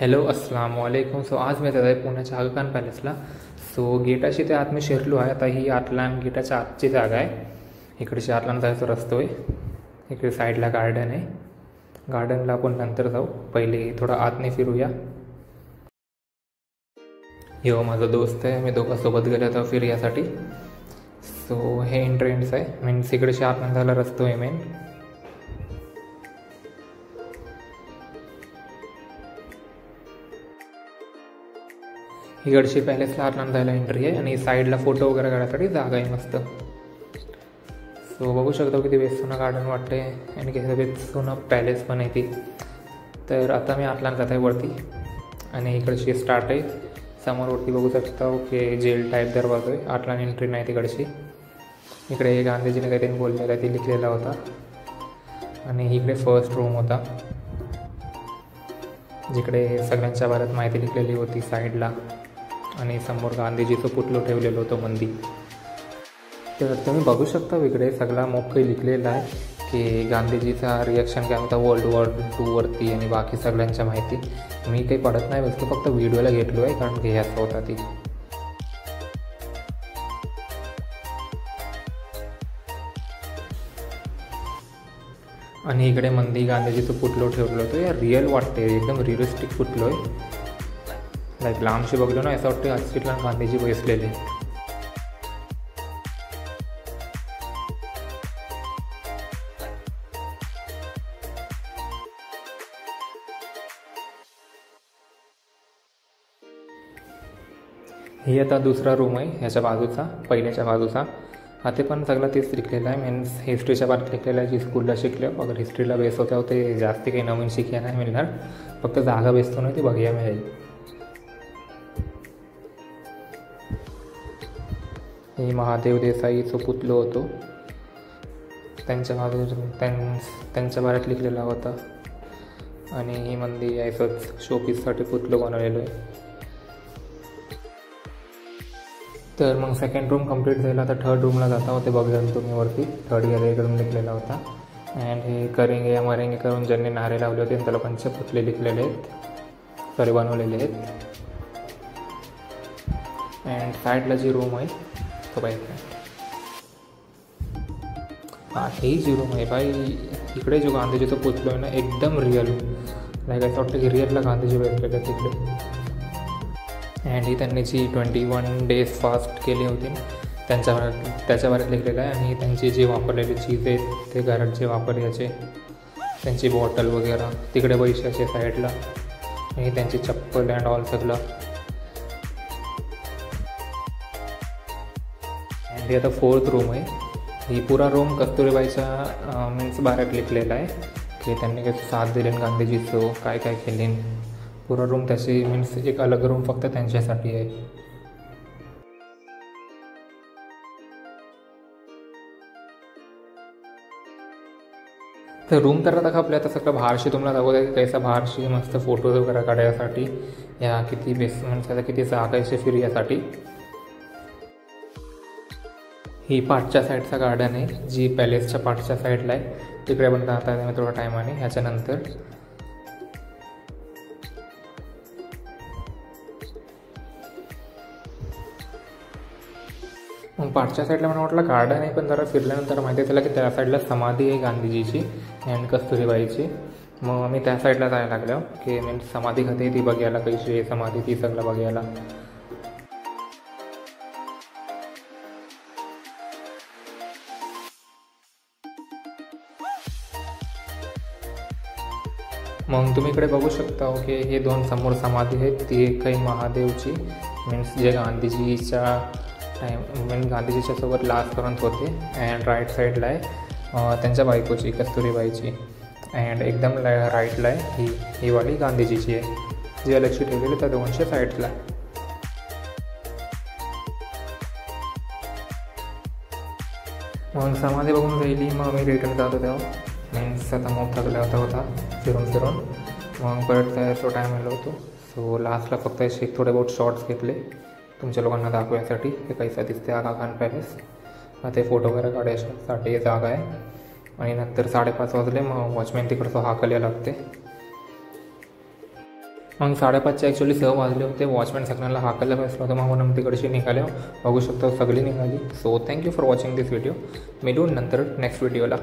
Hello अस्सलाम वालेकुम. So आज मी जात आहे पुण्याच्या आगा खान पॅलेसला. सो गेटाशी ते आत मी शिरलो आहे. आता ही आतलान गेटाच्या आतची जागा आहे. इकडची आतलान जायचा रस्तो आहे. इकडे साईडला गार्डन आहे. गार्डनला आपण नंतर जाऊ, पहिले थोडं आतने फिरूया. हो माझा दोस्त आहे, मी दोघांसोबत गेलो होतो फिर्यासाठी. सो हे एंट्रन्स आहे, मीन्स इकडची आतमध्ये जायला रस्तो आहे मेन. इकडची पॅलेसला आतला जायला एंट्री आहे आणि साईडला फोटो वगैरे काढण्यासाठी जागा आहे मस्त. सो बघू शकतो किती बेस्ट गार्डन वाटते आणि किती बेस्ट पॅलेस पण आहे ती. तर आता मी आतला जात आहे वरती आणि इकडची स्टार्ट आहे. समोर वरती बघू शकता की जेल टाईप दरवाजा आहे. आतला एंट्री नाही तिकडची. इकडे गांधीजीने काहीतरी बोललेलं आहे ते लिखलेला होता आणि इकडे फर्स्ट रूम होता जिकडे सगळ्यांच्या बारेत माहिती लिखलेली होती साईडला. आणि समोर गांधीजीचं पुतळं ठेवलेलं होतं मंदी. तर तुम्ही बघू शकता इकडे सगळा मोकळी लिखलेला आहे की गांधीजीचा रिॲक्शन काय होता वर्ल्ड II वरती आणि बाकी सगळ्यांच्या माहिती. मी काही पडत नाही बसतो, फक्त व्हिडिओला घेतलो आहे कारण की असं होता ती. आणि इकडे मंदी गांधीजीचं पुतळं ठेवलं होतं. या रिअल वाटते, एकदम रिअलिस्टिक पुतळं आहे. लाईक लांबशी बघलो ना असं वाटतं अस्तित्ला गांधीजी बसलेले. ही आता दुसरा रूम आहे ह्याच्या बाजूचा, पहिल्याच्या बाजूचा. आता पण सगळं तेच लिखलेलं आहे. मीन्स हिस्ट्रीच्या बाबतीत लिखलेलं आहे जी स्कूलला शिकलं. अगर हिस्ट्रीला बेस होत्या ते जास्त काही नवीन शिकायला नाही मिळणार, फक्त जागा बेसतो ना ती बघायला मिळेल. ही महादेव देसाईचं पुतळं होतं, त्यांच्या बाजूला त्यांच्या बाऱ्यात लिखलेला होता. आणि ही मंदी यायचंच शोपीससाठी पुतळं बनवलेलं आहे. तर मग सेकंड रूम कंप्लीट झाला. आता थर्ड रूमला जाता होते बघा तुम्ही वरती थर्ड गॅलरीकडून लिखलेला होता. अँड हे करेंगे या मरेंगे करून ज्यांनी नारे लावले होते त्याला पंचपुतळे लिखलेले आहेत, सॉरी बनवलेले आहेत. अँड साईडला जी रूम आहे तो पाहिजे. हां ही जी रूम आहे बाई, इकडे जो गांधीजीचं पुतळं आहे ना एकदम रिअल, लाईक असं वाटतं की रिअलला गांधीजी बसलेले तिकडे. अँड ही त्यांनी जी 21 days फास्ट केली होती त्याच्या बारेत लिखलेलं आहे. आणि त्यांची जी वापरलेली चीज आहेत ते घरात जे वापरायचे, त्यांची बॉटल वगैरे तिकडे पैशाचे साईडला, आणि त्यांची चप्पल अँड ऑल सगळं. अँड ही आता फोर्थ रूम आहे. ही पुरा रूम कस्तुरीबाईच्या मीन्स बारेत लिखलेला आहे की त्यांनी काही साथ दिले गांधीजीचं, काय काय केले. पुरा रूम त्याची मीन्स एक अलग रूम फक्त त्यांच्यासाठी आहे. तर रूम तर आता आपल्या आता सगळं बाहेरशी तुम्हाला दाखवत आहे की कैसा बाहेरशी मस्त फोटोज वगैरे काढण्यासाठी या किती बेसमेंट आता किती जागायचे फिर्यासाठी. ही पाठच्या साईडचा गार्डन आहे जी पॅलेसच्या पाठच्या साईडला आहे. तिकडे पण जाता येते थोडा टायमाने ह्याच्यानंतर. मग पाठच्या साईडला मला वाटलं गार्डन आहे, पण जरा फिरल्यानंतर माहिती झालं की त्या साईडला समाधी आहे गांधीजीची अँड कस्तुरीबाईची. मग आम्ही त्या साईडला जायला लागलो की मीन्स समाधी खाते ती बघायला, कशी आहे समाधी ती सगळं बघायला. मग तुम्ही इकडे बघू शकता की हे दोन समोर समाधी आहेत. ती एक काही महादेवची मीन्स जे गांधीजीच्या गांधीजीच्या सोबत लास्टपर्यंत होते. अँड राईट साईडला आहे त्यांच्या बायकोची कस्तुरीबाईची. अँड एकदम राईटला आहे ही वाली गांधीजीची आहे जी अलगशी ठेवलेली त्या दोनशे साईडला. मग समाधी बघून राहिली. मग मी रिटर्न जातो तेव्हा मीन्स आता मग थकला होता फिरून मग परत जायचो टाईम आलो होतो. सो लास्टला फक्त असे थोडे बहुत शॉर्ट्स घेतले तुमच्या लोकांना दाखवण्यासाठी हे कैसा दिसते आगा खान पॅलेस. ते फोटो वगैरे काढण्यासाठी जागा आहे. आणि नंतर 5:30 वाजले मग वॉचमॅन तिकडचं हाकल्या लागते. मग 5:30चे ॲक्च्युली 6 वाजले होते. वॉचमॅन सगळ्यांना हाकायला बसला होता. मग म्हणून तिकडची निघाल्या बघू शकता सगळी निघाली. So thank you for watching this video. मिळून नंतर नेक्स्ट व्हिडिओला.